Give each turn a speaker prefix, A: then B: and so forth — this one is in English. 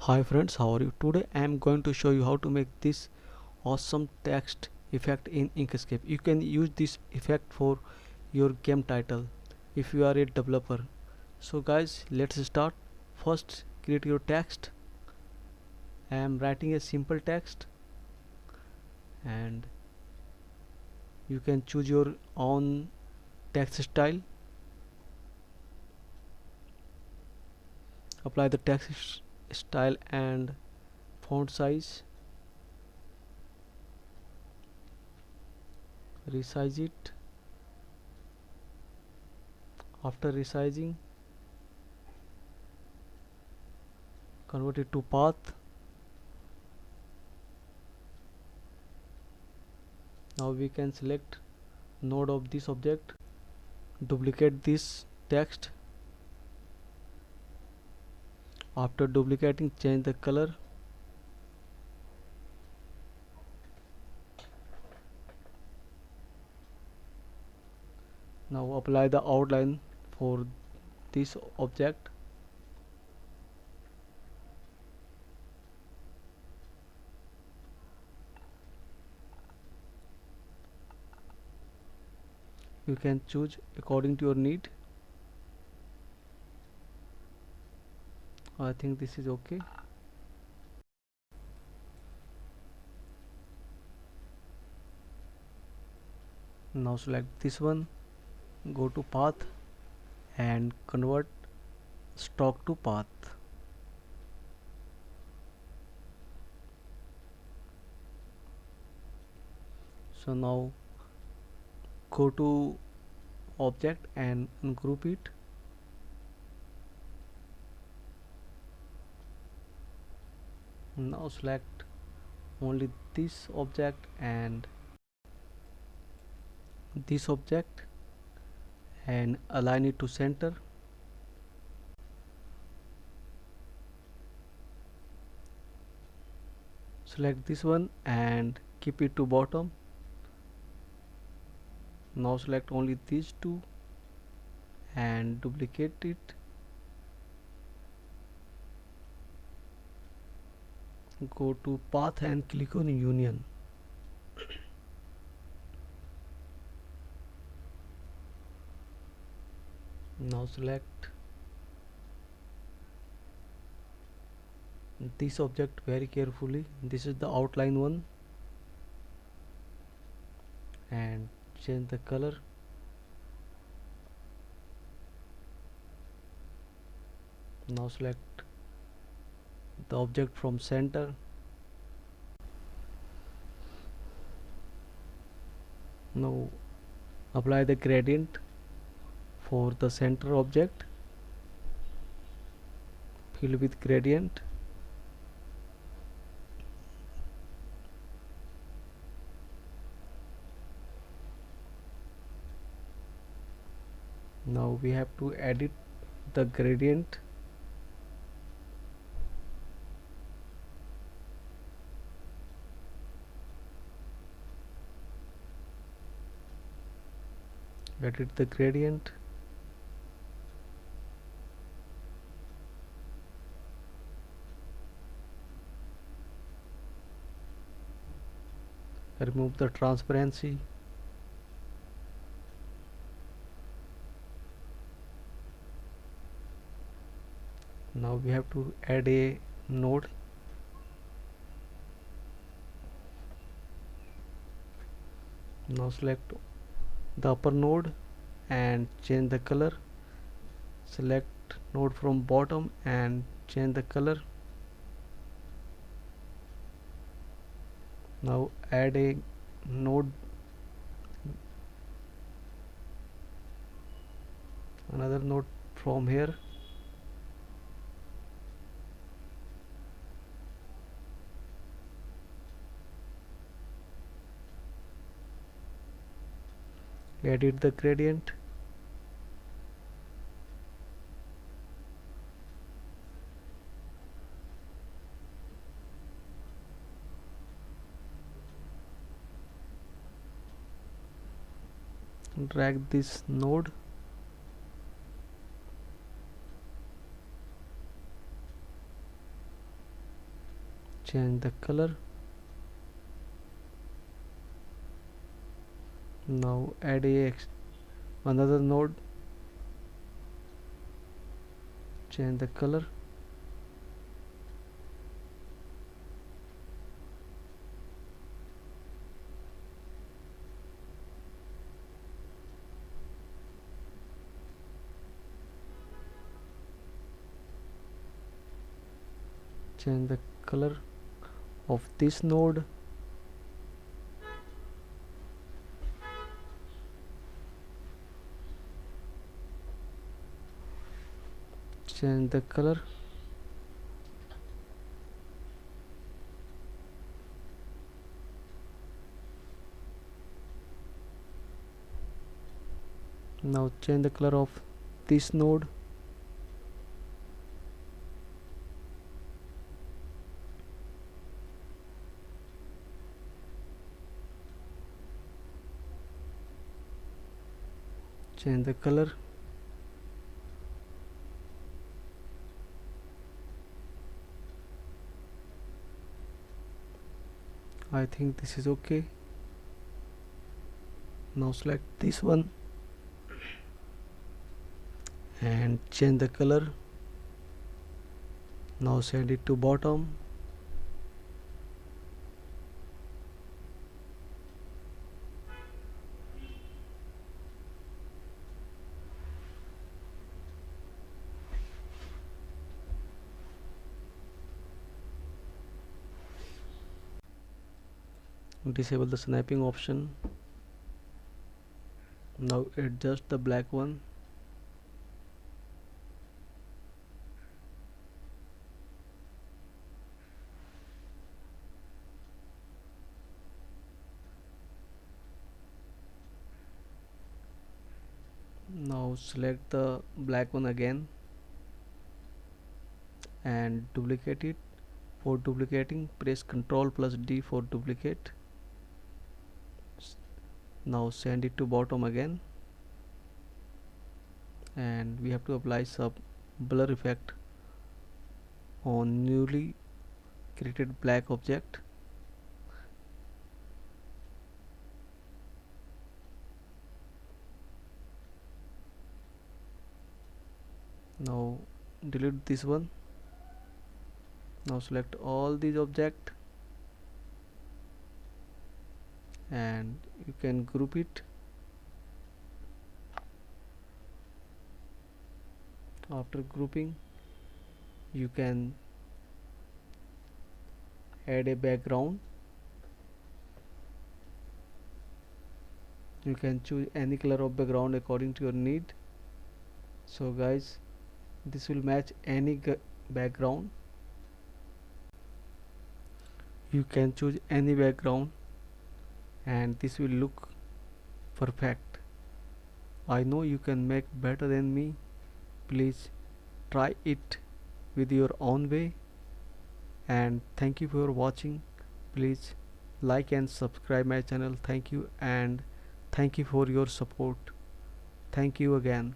A: Hi friends, how are you? Today I am going to show you how to make this awesome text effect in Inkscape. You can use this effect for your game title if you are a developer. So guys, let's start. First, create your text. I am writing a simple text and you can choose your own text style. Apply the text style and font size. Resize it. After resizing, convert it to path. Now we can select node of this object, duplicate this text. After duplicating, change the color. Now apply the outline for this object. You can choose according to your need. I think this is okay. Now select this one, go to path and convert stock to path. So now go to object and ungroup it. Now select only this object and this object and align it to center. Select this one and keep it to bottom. Now select only these two and duplicate it. Go to path and click on union. Now select this object very carefully. This is the outline one and change the color. Now select the object from center. Now apply the gradient for the center object. Fill with gradient. Now we have to edit the gradient. Edit the gradient. Remove the transparency. Now we have to add a node. Now select the upper node and change the color. Select node from bottom and change the color. Now add a node, another node from here. Edit the gradient. Drag this node. change the color. Now add another node, change the color. Change the color of this node. Change the color. Now change the color of this node. Change the color. I think this is okay. Now select this one and change the color. Now send it to bottom. Disable the snapping option. Now adjust the black one. Now select the black one again and duplicate it. For duplicating, press Ctrl plus D for duplicate. Now send it to bottom again, and we have to apply some blur effect on newly created black object. Now delete this one. Now select all these objects and you can group it. After grouping, you can add a background. You can choose any color of background according to your need. So guys, this will match any background. You can choose any background and this will look perfect. I know you can make better than me. Please try it with your own way, and thank you for watching. Please like and subscribe my channel. Thank you, and thank you for your support. Thank you again.